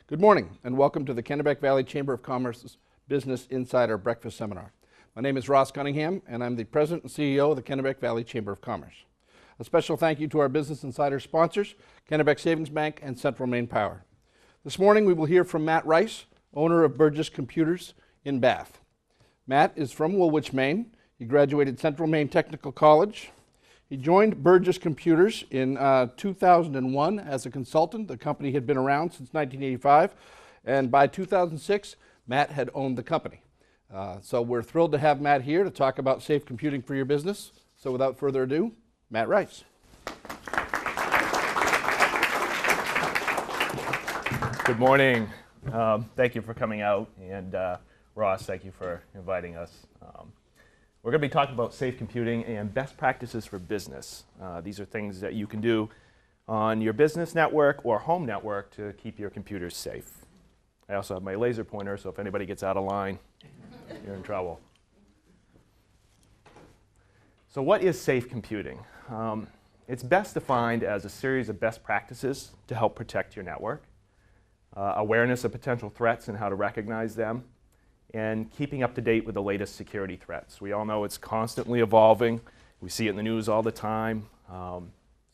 Good morning and welcome to the Kennebec Valley Chamber of Commerce's Business Insider Breakfast Seminar. My name is Ross Cunningham and I'm the President and CEO of the Kennebec Valley Chamber of Commerce. A special thank you to our Business Insider sponsors, Kennebec Savings Bank and Central Maine Power. This morning we will hear from Matt Rice, owner of Burgess Computers in Bath. Matt is from Woolwich, Maine. He graduated Central Maine Technical College. He joined Burgess Computers in 2001 as a consultant. The company had been around since 1985, and by 2006, Matt had owned the company. So we're thrilled to have Matt here to talk about safe computing for your business. So without further ado, Matt Rice. Good morning. Thank you for coming out, and Ross, thank you for inviting us. We're going to be talking about safe computing and best practices for business. These are things that you can do on your business network or home network to keep your computers safe. I also have my laser pointer, so if anybody gets out of line, you're in trouble. So what is safe computing? It's best defined as a series of best practices to help protect your network, awareness of potential threats and how to recognize them, and keeping up to date with the latest security threats. We all know it's constantly evolving. We see it in the news all the time.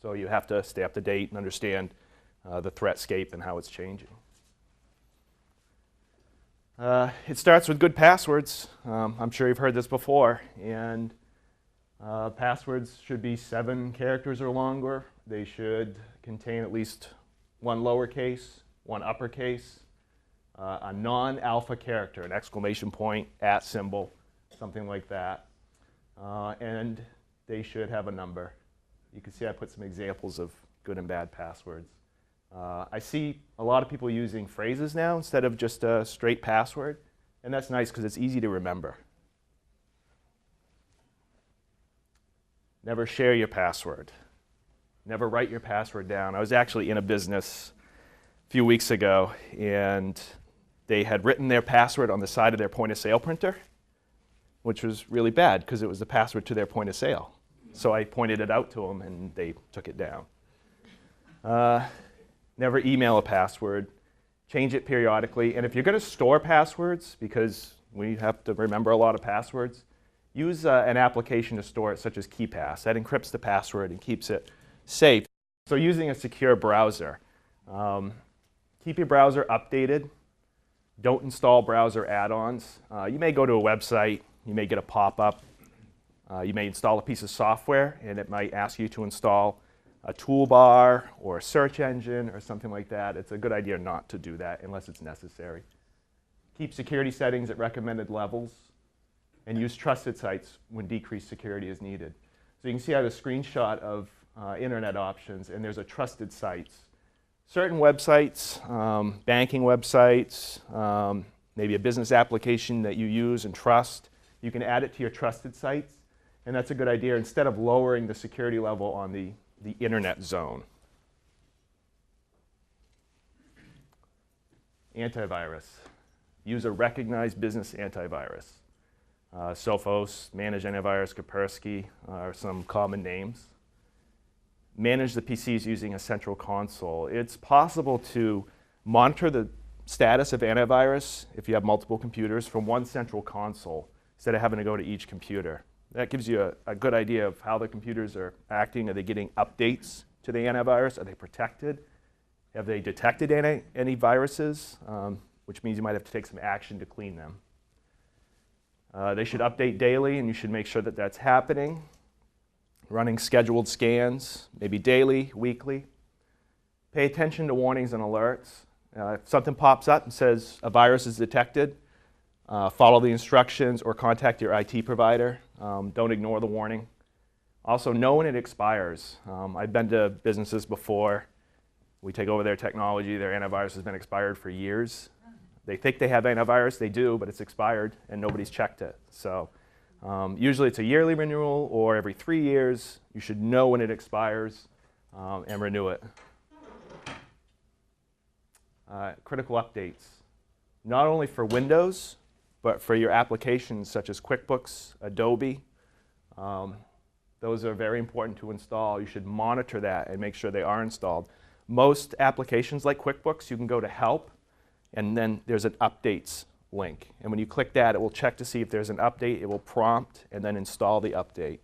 So you have to stay up to date and understand the threatscape and how it's changing. It starts with good passwords. I'm sure you've heard this before. And passwords should be 7 characters or longer. They should contain at least one lowercase, one uppercase, a non-alpha character, an exclamation point, @ symbol, something like that. And they should have a number. You can see I put some examples of good and bad passwords. I see a lot of people using phrases now instead of just a straight password, and that's nice because it's easy to remember. Never share your password. Never write your password down. I was actually in a business a few weeks ago, and they had written their password on the side of their point of sale printer, which was really bad because it was the password to their point of sale. So I pointed it out to them and they took it down. Never email a password. Change it periodically. And if you're going to store passwords, because we have to remember a lot of passwords, use an application to store it, such as KeePass. That encrypts the password and keeps it safe. So using a secure browser. Keep your browser updated. Don't install browser add-ons. You may go to a website, you may get a pop-up, you may install a piece of software and it might ask you to install a toolbar or a search engine or something like that. It's a good idea not to do that unless it's necessary. Keep security settings at recommended levels and use trusted sites when decreased security is needed. So you can see I have a screenshot of internet options, and there's a trusted sites. Certain websites, banking websites, maybe a business application that you use and trust, you can add it to your trusted sites, and that's a good idea instead of lowering the security level on the internet zone. Antivirus. Use a recognized business antivirus. Sophos, Managed Antivirus, Kaspersky are some common names. Manage the PCs using a central console. It's possible to monitor the status of antivirus if you have multiple computers from one central console instead of having to go to each computer. That gives you a good idea of how the computers are acting. Are they getting updates to the antivirus? Are they protected? Have they detected any viruses? Which means you might have to take some action to clean them. They should update daily, and you should make sure that that's happening. Running scheduled scans, maybe daily, weekly. Pay attention to warnings and alerts. If something pops up and says a virus is detected, follow the instructions or contact your IT provider. Don't ignore the warning. Also, know when it expires. I've been to businesses before. We take over their technology. Their antivirus has been expired for years. They think they have antivirus. They do, but it's expired, and nobody's checked it. So usually it's a yearly renewal or every 3 years. You should know when it expires and renew it. Critical updates, not only for Windows, but for your applications such as QuickBooks, Adobe. Those are very important to install. You should monitor that and make sure they are installed. Most applications like QuickBooks, you can go to Help, and then there's an updates link. And when you click that, it will check to see if there's an update. It will prompt and then install the update.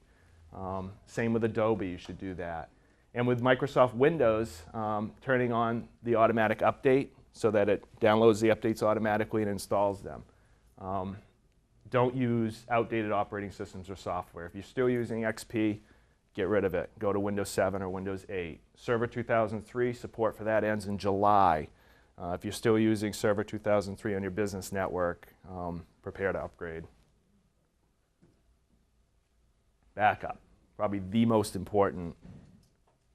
Same with Adobe, you should do that. And with Microsoft Windows, turning on the automatic update so that it downloads the updates automatically and installs them. Don't use outdated operating systems or software. If you're still using XP, get rid of it. Go to Windows 7 or Windows 8. Server 2003, support for that ends in July. If you're still using Server 2003 on your business network, prepare to upgrade. Backup, probably the most important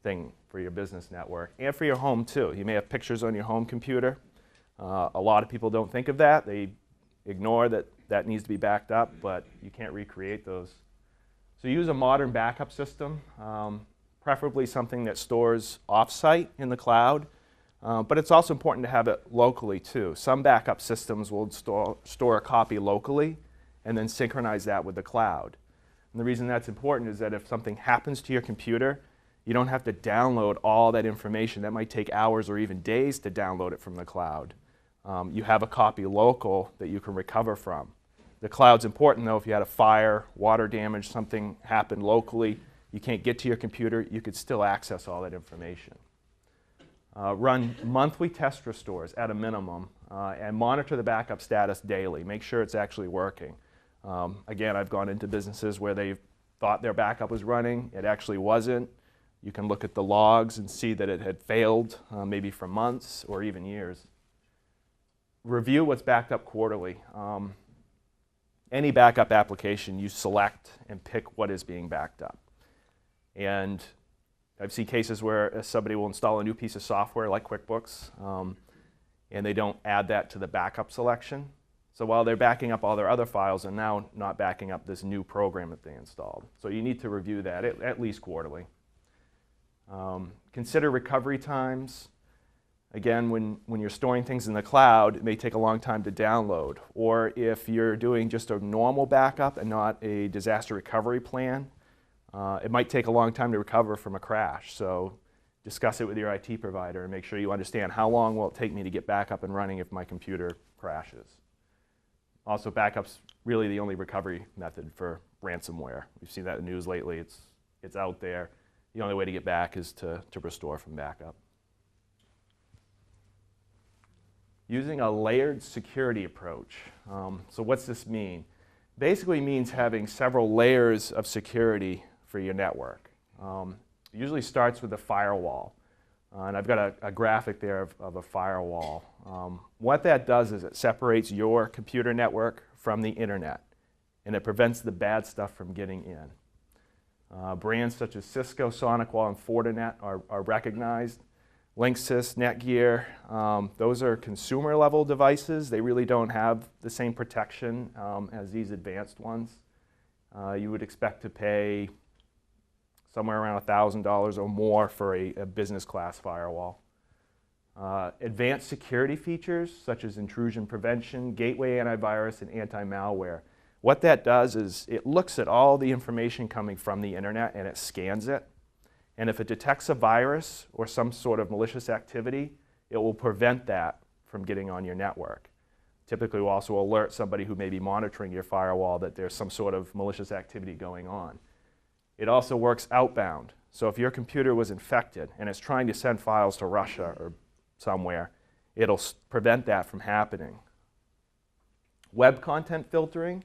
thing for your business network and for your home too. You may have pictures on your home computer. A lot of people don't think of that. They ignore that that needs to be backed up, but you can't recreate those. So use a modern backup system, preferably something that stores off-site in the cloud, but it's also important to have it locally too. Some backup systems will store a copy locally and then synchronize that with the cloud. And the reason that's important is that if something happens to your computer, you don't have to download all that information. That might take hours or even days to download it from the cloud. You have a copy local that you can recover from. The cloud's important though. If you had a fire, water damage, something happened locally, you can't get to your computer, you could still access all that information. Run monthly test restores at a minimum and monitor the backup status daily. Make sure it's actually working. Again, I've gone into businesses where they thought their backup was running, it actually wasn't. You can look at the logs and see that it had failed, maybe for months or even years. Review what's backed up quarterly. Any backup application, you select and pick what is being backed up. And I've seen cases where somebody will install a new piece of software like QuickBooks, and they don't add that to the backup selection. So while they're backing up all their other files, they're now not backing up this new program that they installed. So you need to review that at least quarterly. Consider recovery times. Again, when you're storing things in the cloud, it may take a long time to download. Or if you're doing just a normal backup and not a disaster recovery plan, it might take a long time to recover from a crash. So discuss it with your IT provider and make sure you understand how long will it take me to get back up and running if my computer crashes. Also, backup's really the only recovery method for ransomware. We've seen that in the news lately. It's out there. The only way to get back is to restore from backup. Using a layered security approach. So what's this mean? Basically means having several layers of security for your network. It usually starts with a firewall. And I've got a graphic there of a firewall. What that does is it separates your computer network from the internet, and it prevents the bad stuff from getting in. Brands such as Cisco, SonicWall, and Fortinet are recognized. Linksys, Netgear, those are consumer-level devices. They really don't have the same protection as these advanced ones. You would expect to pay somewhere around $1,000 or more for a business-class firewall. Advanced security features such as intrusion prevention, gateway antivirus, and anti-malware. What that does is it looks at all the information coming from the internet and it scans it. And if it detects a virus or some sort of malicious activity, it will prevent that from getting on your network. Typically, we'll also alert somebody who may be monitoring your firewall that there's some sort of malicious activity going on. It also works outbound. So if your computer was infected and it's trying to send files to Russia or somewhere, it'll prevent that from happening. Web content filtering,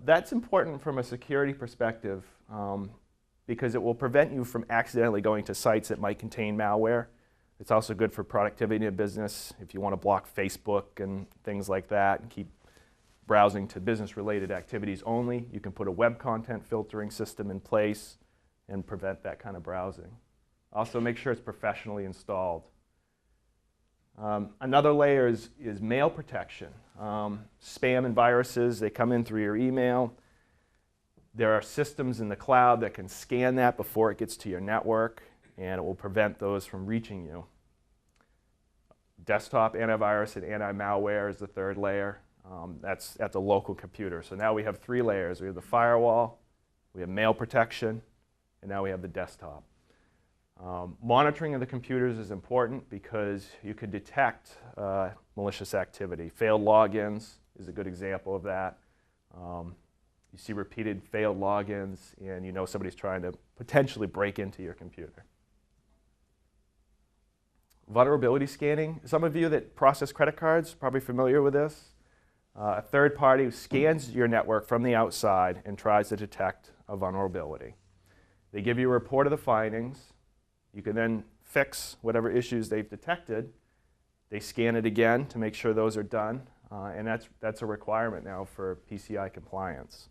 that's important from a security perspective. Because it will prevent you from accidentally going to sites that might contain malware. It's also good for productivity in business. If you want to block Facebook and things like that and keep browsing to business-related activities only, you can put a web content filtering system in place and prevent that kind of browsing. Also, make sure it's professionally installed. Another layer is mail protection. Spam and viruses, they come in through your email. There are systems in the cloud that can scan that before it gets to your network, and it will prevent those from reaching you. Desktop antivirus and anti-malware is the third layer. That's at the local computer. So now we have 3 layers. We have the firewall, we have mail protection, and now we have the desktop. Monitoring of the computers is important because you can detect malicious activity. Failed logins is a good example of that. You see repeated failed logins, and you know somebody's trying to potentially break into your computer. Vulnerability scanning. Some of you that process credit cards are probably familiar with this. A third party scans your network from the outside and tries to detect a vulnerability. They give you a report of the findings. You can then fix whatever issues they've detected. They scan it again to make sure those are done, and that's a requirement now for PCI compliance.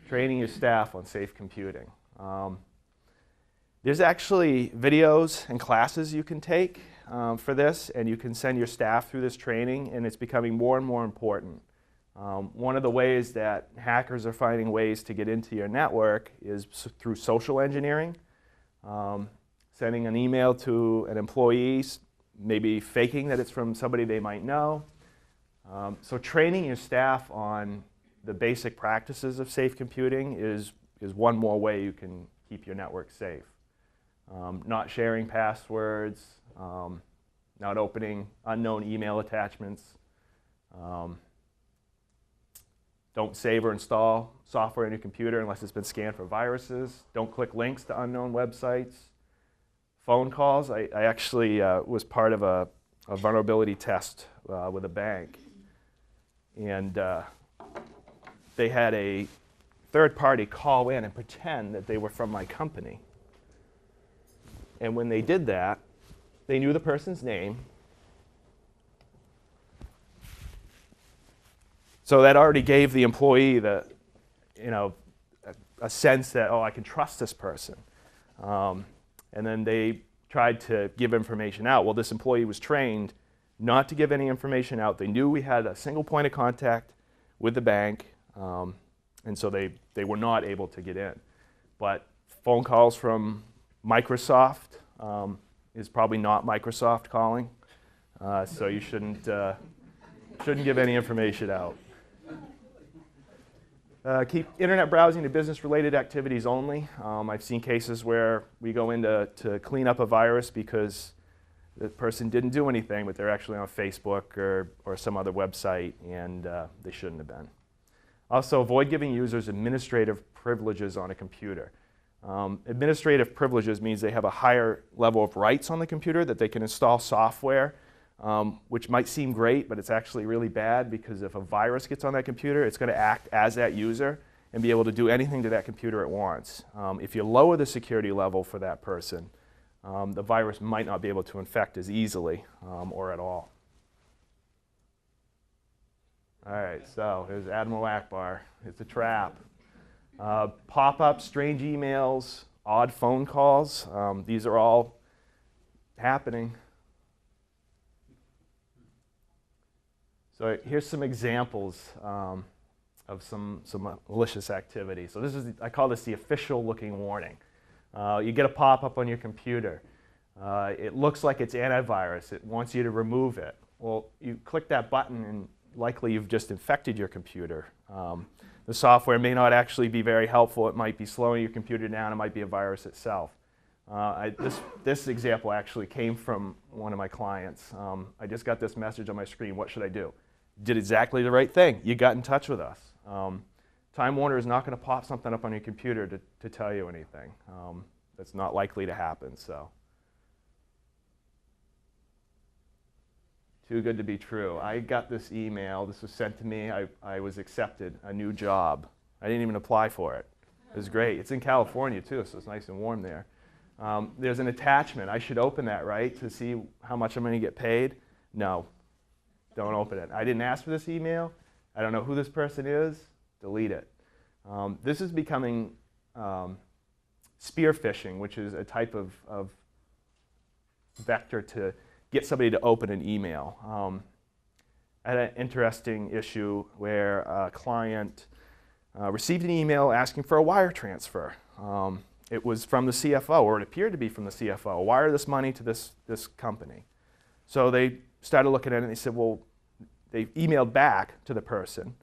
Training your staff on safe computing. There's actually videos and classes you can take for this, and you can send your staff through this training, and it's becoming more and more important. One of the ways that hackers are finding ways to get into your network is through social engineering. Sending an email to an employee, maybe faking that it's from somebody they might know. So training your staff on the basic practices of safe computing is one more way you can keep your network safe. Not sharing passwords, not opening unknown email attachments. Don't save or install software on your computer unless it's been scanned for viruses. Don't click links to unknown websites. Phone calls. I actually was part of a vulnerability test with a bank. And they had a third party call in and pretend that they were from my company. And when they did that, they knew the person's name. So that already gave the employee a sense that, oh, I can trust this person. And then they tried to give information out. Well, this employee was trained not to give any information out. They knew we had a single point of contact with the bank, and so they were not able to get in. But phone calls from Microsoft is probably not Microsoft calling, so you shouldn't give any information out. Keep internet browsing to business-related activities only. I've seen cases where we go in to clean up a virus because the person didn't do anything, but they're actually on Facebook or some other website, and they shouldn't have been. Also, avoid giving users administrative privileges on a computer. Administrative privileges means they have a higher level of rights on the computer, that they can install software, which might seem great, but it's actually really bad, because if a virus gets on that computer, it's going to act as that user and be able to do anything to that computer it wants. If you lower the security level for that person, the virus might not be able to infect as easily or at all. All right, so here's Admiral Akbar. It's a trap. Pop-ups, strange emails, odd phone calls. These are all happening. So here's some examples of some malicious activity. So this is, I call this the official looking warning. You get a pop-up on your computer. It looks like it's antivirus. It wants you to remove it. Well, you click that button and likely you've just infected your computer. The software may not actually be very helpful. It might be slowing your computer down. It might be a virus itself. This example actually came from one of my clients. I just got this message on my screen. What should I do? Did exactly the right thing. You got in touch with us. Time Warner is not going to pop something up on your computer to tell you anything. That's not likely to happen. So, too good to be true. I got this email. This was sent to me. I was accepted a new job. I didn't even apply for it. It was great. It's in California too, so it's nice and warm there. There's an attachment. I should open that, right, to see how much I'm going to get paid? No. Don't open it. I didn't ask for this email. I don't know who this person is. Delete it. This is becoming spear phishing, which is a type of vector to get somebody to open an email. I had an interesting issue where a client received an email asking for a wire transfer. It was from the CFO, or it appeared to be from the CFO. Wire this money to this company. So they started looking at it and they said, well, they emailed back to the person.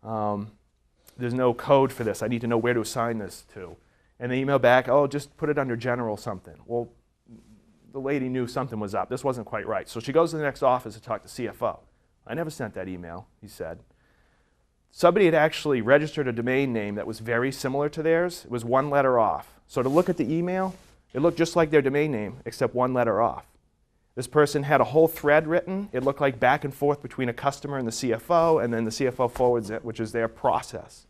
There's no code for this. I need to know where to assign this to. And they email back, oh, just put it under general something. Well, the lady knew something was up. This wasn't quite right. So she goes to the next office to talk to CFO. I never sent that email, he said. Somebody had actually registered a domain name that was very similar to theirs. It was one letter off. So to look at the email, it looked just like their domain name, except one letter off. This person had a whole thread written. It looked like back and forth between a customer and the CFO, and then the CFO forwards it, which is their process.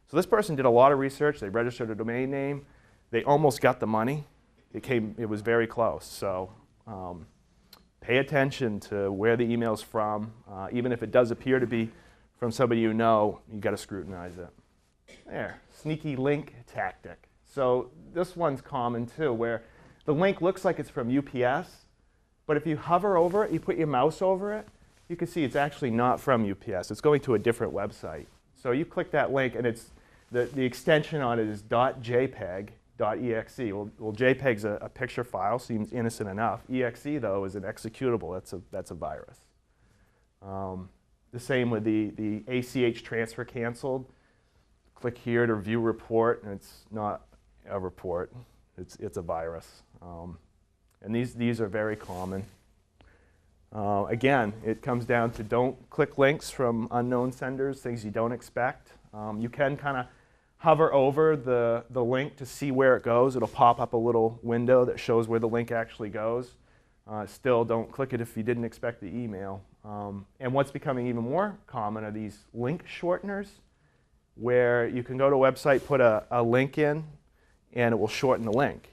So this person did a lot of research. They registered a domain name. They almost got the money. It was very close. So pay attention to where the email's from. Even if it does appear to be from somebody you know, you've got to scrutinize it. There, sneaky link tactic. So this one's common too, where the link looks like it's from UPS, but if you hover over it, you put your mouse over it, you can see it's actually not from UPS. It's going to a different website. So you click that link, and it's the extension on it is .jpeg. .exe. Well, JPEG's a picture file, seems innocent enough. .exe, though, is an executable. That's a virus. The same with the ACH transfer canceled. Click here to view report, and it's not a report. It's a virus. And these are very common. Again, it comes down to don't click links from unknown senders, things you don't expect. You can kind of hover over the link to see where it goes. It'll pop up a little window that shows where the link actually goes. Still, don't click it if you didn't expect the email. And what's becoming even more common are these link shorteners, where you can go to a website, put a link in, and it will shorten the link,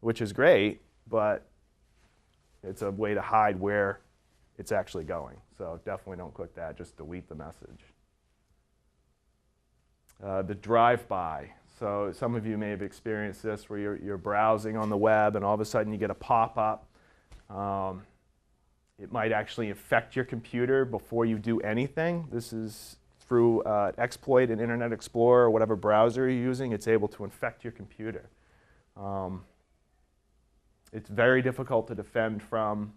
which is great, but it's a way to hide where it's actually going. So definitely don't click that. Just delete the message. The drive-by. So some of you may have experienced this, where you're browsing on the web and all of a sudden you get a pop-up. It might actually infect your computer before you do anything. This is through exploit in Internet Explorer or whatever browser you're using. It's able to infect your computer. It's very difficult to defend from.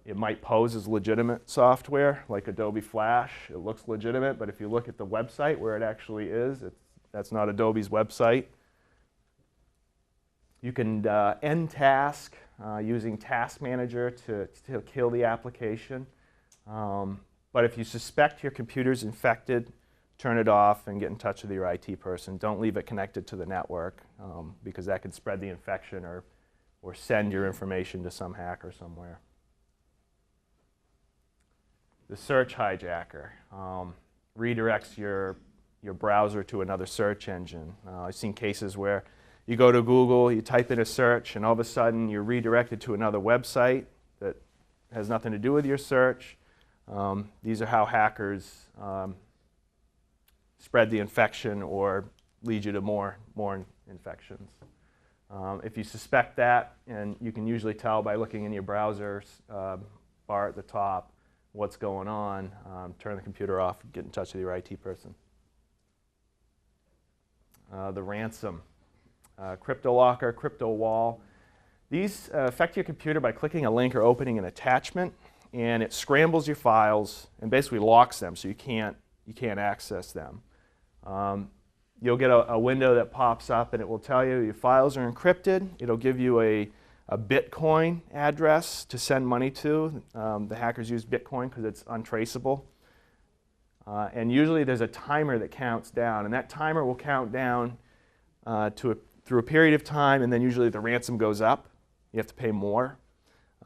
It might pose as legitimate software, like Adobe Flash. It looks legitimate, but if you look at the website where it actually is, that's not Adobe's website. You can end task using Task Manager to kill the application. But if you suspect your computer's infected, turn it off and get in touch with your IT person. Don't leave it connected to the network, because that could spread the infection or send your information to some hacker somewhere. The search hijacker redirects your browser to another search engine. I've seen cases where you go to Google, you type in a search, and all of a sudden you're redirected to another website that has nothing to do with your search. These are how hackers spread the infection or lead you to more infections. If you suspect that, and you can usually tell by looking in your browser bar at the top what's going on, turn the computer off, get in touch with your IT person. The ransom, cryptolocker, crypto wall. These affect your computer by clicking a link or opening an attachment, and it scrambles your files and basically locks them so you can't access them. You'll get a window that pops up, and it will tell you your files are encrypted. It'll give you a Bitcoin address to send money to. The hackers use Bitcoin because it's untraceable. And usually there's a timer that counts down, and that timer will count down through a period of time, and then usually the ransom goes up. You have to pay more.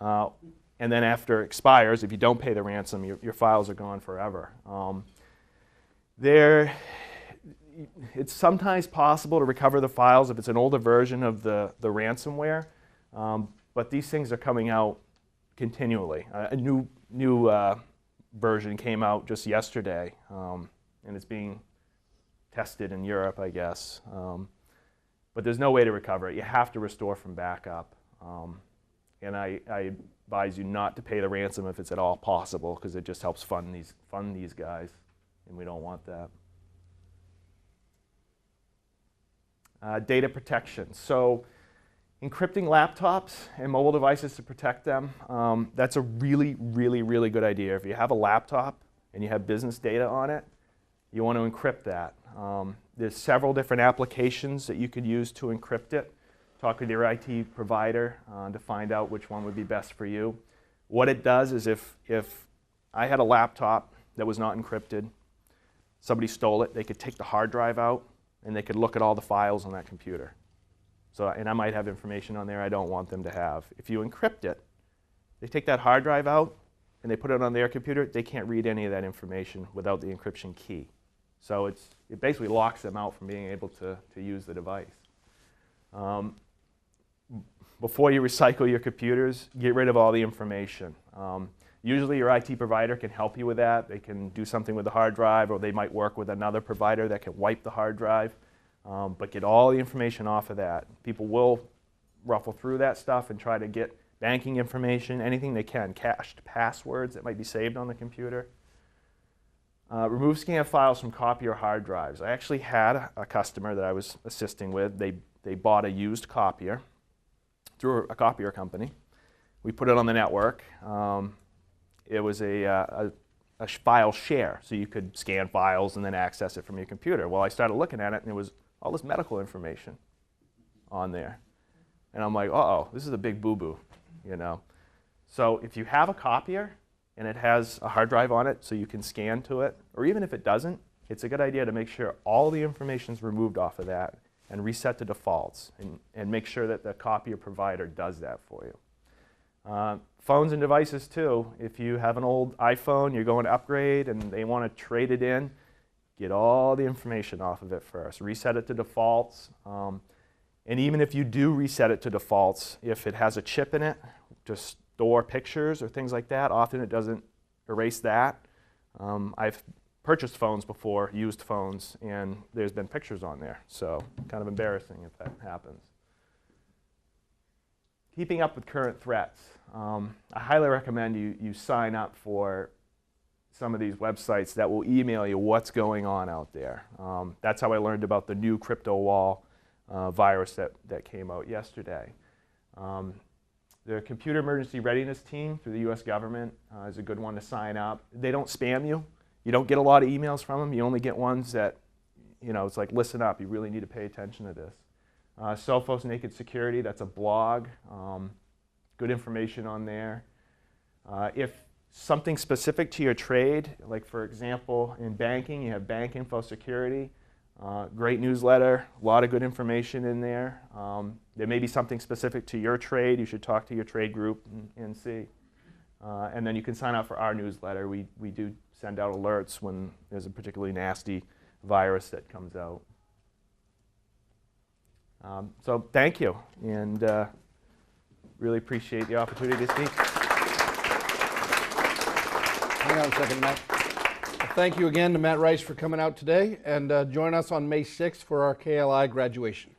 And then after it expires, if you don't pay the ransom, your files are gone forever. It's sometimes possible to recover the files if it's an older version of the ransomware. But these things are coming out continually. A new version came out just yesterday, and it's being tested in Europe, I guess. But there's no way to recover it. You have to restore from backup. And I advise you not to pay the ransom if it's at all possible, because it just helps fund these guys, and we don't want that. Data protection. So encrypting laptops and mobile devices to protect them, that's a really, really, really good idea. If you have a laptop and you have business data on it, you want to encrypt that. There's several different applications that you could use to encrypt it. Talk with your IT provider to find out which one would be best for you. What it does is if I had a laptop that was not encrypted, somebody stole it, they could take the hard drive out and they could look at all the files on that computer. So, and I might have information on there I don't want them to have. If you encrypt it, they take that hard drive out and they put it on their computer, they can't read any of that information without the encryption key. So it basically locks them out from being able to use the device. Before you recycle your computers, get rid of all the information. Usually your IT provider can help you with that. They can do something with the hard drive, or they might work with another provider that can wipe the hard drive. But get all the information off of that. People will ruffle through that stuff and try to get banking information, anything they can, cached passwords that might be saved on the computer. Remove scanned files from copier hard drives. I actually had a customer that I was assisting with. They bought a used copier through a copier company. We put it on the network. It was a file share, so you could scan files and then access it from your computer. Well, I started looking at it, and there was all this medical information on there. And I'm like, uh-oh, this is a big boo-boo, you know. So if you have a copier and it has a hard drive on it so you can scan to it, or even if it doesn't, it's a good idea to make sure all the information is removed off of that and reset to defaults, and make sure that the copier provider does that for you. Phones and devices too. If you have an old iPhone, you're going to upgrade and they want to trade it in, get all the information off of it first. Reset it to defaults. And even if you do reset it to defaults, if it has a chip in it to store pictures or things like that, often it doesn't erase that. I've purchased phones before, used phones, and there's been pictures on there. So kind of embarrassing if that happens. Keeping up with current threats. I highly recommend you sign up for some of these websites that will email you what's going on out there. That's how I learned about the new crypto wall virus that came out yesterday. The Computer Emergency Readiness Team through the US government is a good one to sign up. They don't spam you. You don't get a lot of emails from them. You only get ones that, you know, it's like, listen up, you really need to pay attention to this. Sophos Naked Security, that's a blog. Good information on there. If something specific to your trade, like for example, in banking, you have Bank Info Security. Great newsletter, a lot of good information in there. There may be something specific to your trade. You should talk to your trade group and see. And then you can sign up for our newsletter. We do send out alerts when there's a particularly nasty virus that comes out. So thank you, and really appreciate the opportunity to speak. Hang on a second, Matt. Thank you again to Matt Rice for coming out today, and join us on May 6th for our KLI graduation.